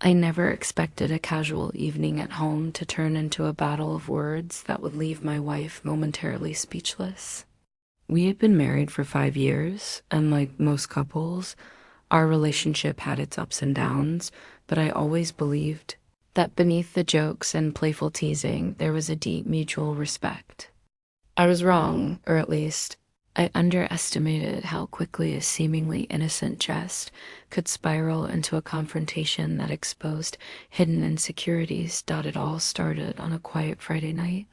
I never expected a casual evening at home to turn into a battle of words that would leave my wife momentarily speechless. We had been married for 5 years, and like most couples, our relationship had its ups and downs, but I always believed that beneath the jokes and playful teasing, there was a deep mutual respect. I was wrong, or at least, I underestimated how quickly a seemingly innocent jest could spiral into a confrontation that exposed hidden insecurities. It all started on a quiet Friday night.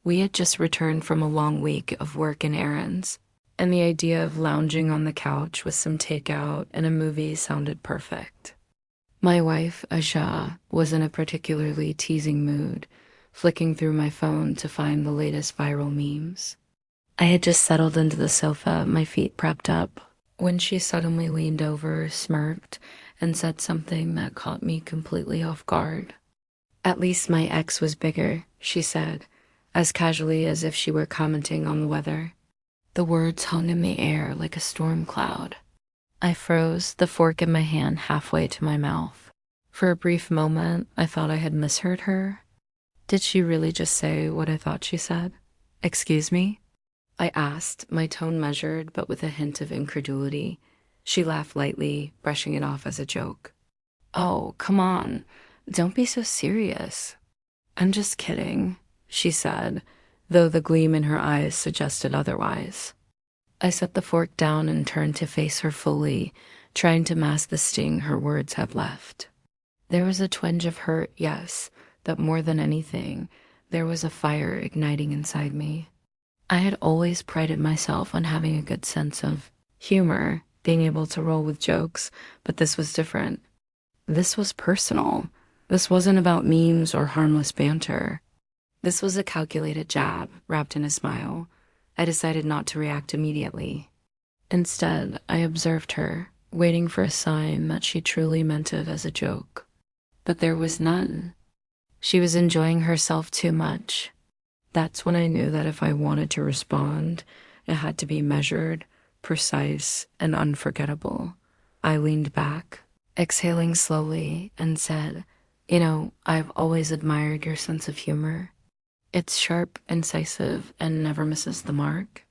We had just returned from a long week of work and errands, and the idea of lounging on the couch with some takeout and a movie sounded perfect. My wife, Aisha, was in a particularly teasing mood, flicking through my phone to find the latest viral memes. I had just settled into the sofa, my feet propped up, when she suddenly leaned over, smirked, and said something that caught me completely off guard. "At least my ex was bigger," she said, as casually as if she were commenting on the weather. The words hung in the air like a storm cloud. I froze, the fork in my hand halfway to my mouth. For a brief moment, I thought I had misheard her. Did she really just say what I thought she said? "Excuse me?" I asked, my tone measured but with a hint of incredulity. She laughed lightly, brushing it off as a joke. "Oh, come on. Don't be so serious." "I'm just kidding," she said, though the gleam in her eyes suggested otherwise. I set the fork down and turned to face her fully, trying to mask the sting her words had left. There was a twinge of hurt, yes, but more than anything, there was a fire igniting inside me. I had always prided myself on having a good sense of humor, being able to roll with jokes, but this was different. This was personal. This wasn't about memes or harmless banter. This was a calculated jab wrapped in a smile. I decided not to react immediately. Instead, I observed her, waiting for a sign that she truly meant it as a joke. But there was none. She was enjoying herself too much. That's when I knew that if I wanted to respond, it had to be measured, precise, and unforgettable. I leaned back, exhaling slowly, and said, "I've always admired your sense of humor. It's sharp, incisive, and never misses the mark.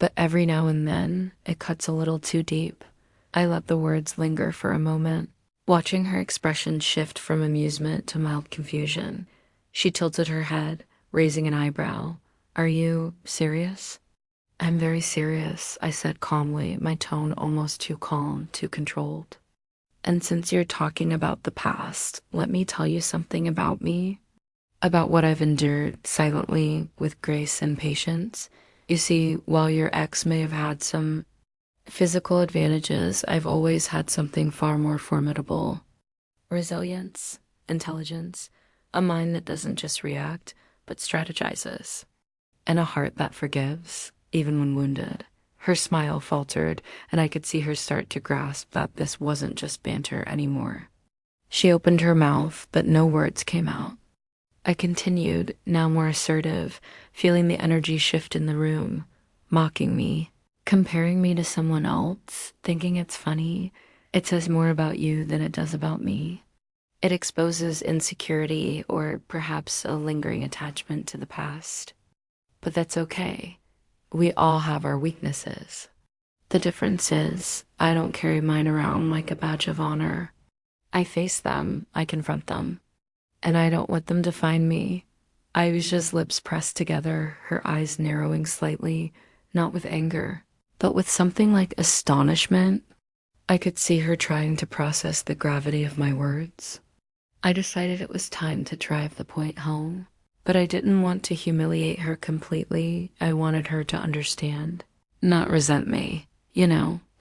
But every now and then, it cuts a little too deep." I let the words linger for a moment, watching her expression shift from amusement to mild confusion. She tilted her head, raising an eyebrow. "Are you serious?" "I'm very serious," I said calmly, my tone almost too calm, too controlled. "And since you're talking about the past, let me tell you something about me, about what I've endured silently with grace and patience. You see, while your ex may have had some physical advantages, I've always had something far more formidable: resilience, intelligence, a mind that doesn't just react, but strategizes, and a heart that forgives, even when wounded." Her smile faltered, and I could see her start to grasp that this wasn't just banter anymore. She opened her mouth, but no words came out. I continued, now more assertive, feeling the energy shift in the room, mocking me, comparing me to someone else, thinking it's funny. It says more about you than it does about me. It exposes insecurity or perhaps a lingering attachment to the past. But that's okay. We all have our weaknesses. The difference is, I don't carry mine around like a badge of honor. I face them, I confront them, and I don't let them define me. Aisha's lips pressed together, her eyes narrowing slightly, not with anger, but with something like astonishment. I could see her trying to process the gravity of my words. I decided it was time to drive the point home, but I didn't want to humiliate her completely. I wanted her to understand, not resent me.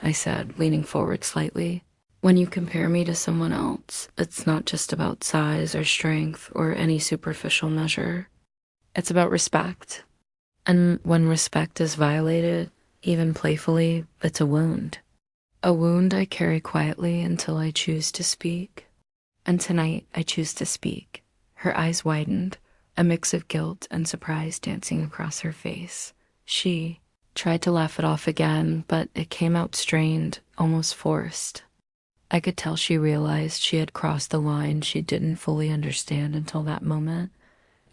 I said, leaning forward slightly. When you compare me to someone else, it's not just about size or strength or any superficial measure. It's about respect. And when respect is violated, even playfully, it's a wound. A wound I carry quietly until I choose to speak. And tonight, I choose to speak. Her eyes widened, a mix of guilt and surprise dancing across her face. She tried to laugh it off again, but it came out strained, almost forced. I could tell she realized she had crossed the line she didn't fully understand until that moment.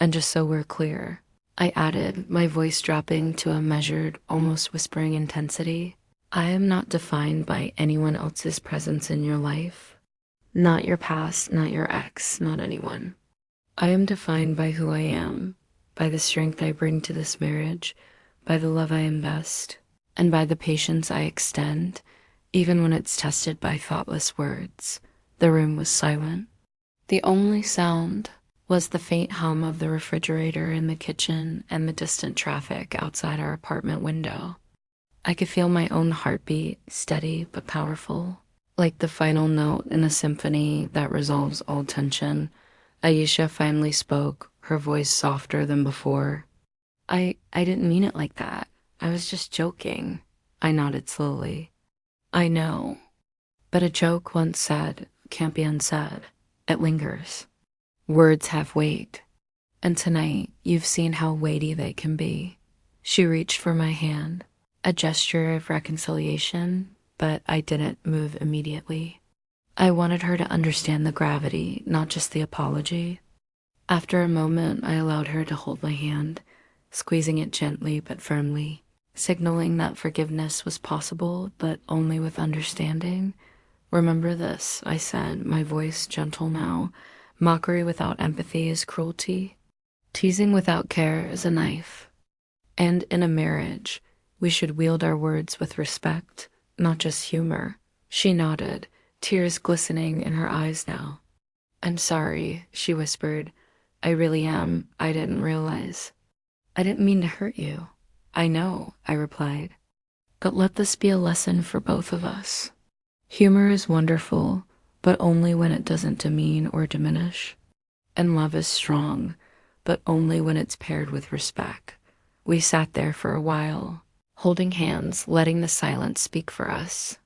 And just so we're clear, I added, my voice dropping to a measured, almost whispering intensity, I am not defined by anyone else's presence in your life. Not your past, not your ex, not anyone. I am defined by who I am, by the strength I bring to this marriage, by the love I invest, and by the patience I extend, even when it's tested by thoughtless words. The room was silent. The only sound was the faint hum of the refrigerator in the kitchen and the distant traffic outside our apartment window. I could feel my own heartbeat, steady but powerful, like the final note in a symphony that resolves all tension. Aisha finally spoke, her voice softer than before. I didn't mean it like that. I was just joking. I nodded slowly. I know, but a joke once said can't be unsaid. It lingers. Words have weight, and tonight you've seen how weighty they can be. She reached for my hand, a gesture of reconciliation, but I didn't move immediately. I wanted her to understand the gravity, not just the apology. After a moment, I allowed her to hold my hand, squeezing it gently but firmly, signaling that forgiveness was possible, but only with understanding. Remember this, I said, my voice gentle now. Mockery without empathy is cruelty. Teasing without care is a knife. And in a marriage, we should wield our words with respect, not just humor. She nodded, tears glistening in her eyes now. I'm sorry, she whispered. I really am. I didn't realize. I didn't mean to hurt you. I know, I replied. But let this be a lesson for both of us. Humor is wonderful, but only when it doesn't demean or diminish. And love is strong, but only when it's paired with respect. We sat there for a while, holding hands, letting the silence speak for us.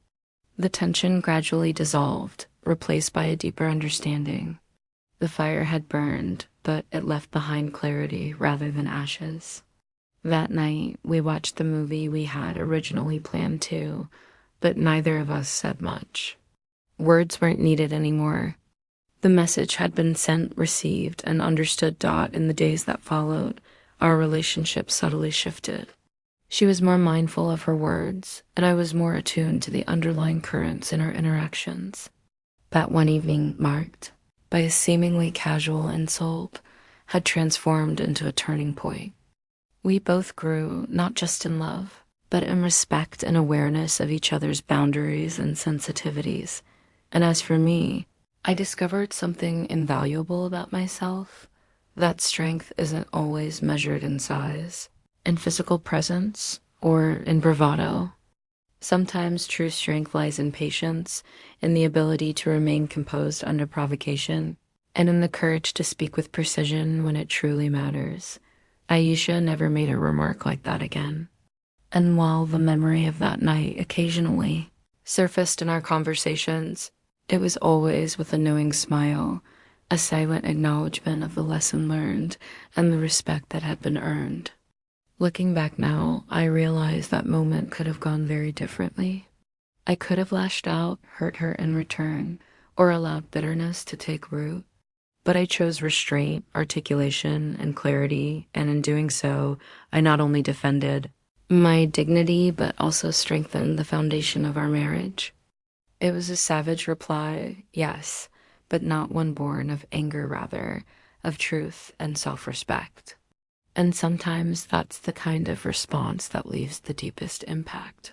The tension gradually dissolved, replaced by a deeper understanding. The fire had burned, but it left behind clarity rather than ashes. That night, we watched the movie we had originally planned to, but neither of us said much. Words weren't needed anymore. The message had been sent, received, and understood. In the days that followed, our relationship subtly shifted. She was more mindful of her words, and I was more attuned to the underlying currents in our interactions. That one evening, marked by a seemingly casual insult, had transformed into a turning point. We both grew, not just in love, but in respect and awareness of each other's boundaries and sensitivities. And as for me, I discovered something invaluable about myself, that strength isn't always measured in size, in physical presence, or in bravado. Sometimes true strength lies in patience, in the ability to remain composed under provocation, and in the courage to speak with precision when it truly matters. Aisha never made a remark like that again. And while the memory of that night occasionally surfaced in our conversations, it was always with a knowing smile, a silent acknowledgement of the lesson learned and the respect that had been earned. Looking back now, I realize that moment could have gone very differently. I could have lashed out, hurt her in return, or allowed bitterness to take root. But I chose restraint, articulation, and clarity, and in doing so, I not only defended my dignity, but also strengthened the foundation of our marriage. It was a savage reply, yes, but not one born of anger, rather, of truth and self-respect. And sometimes that's the kind of response that leaves the deepest impact.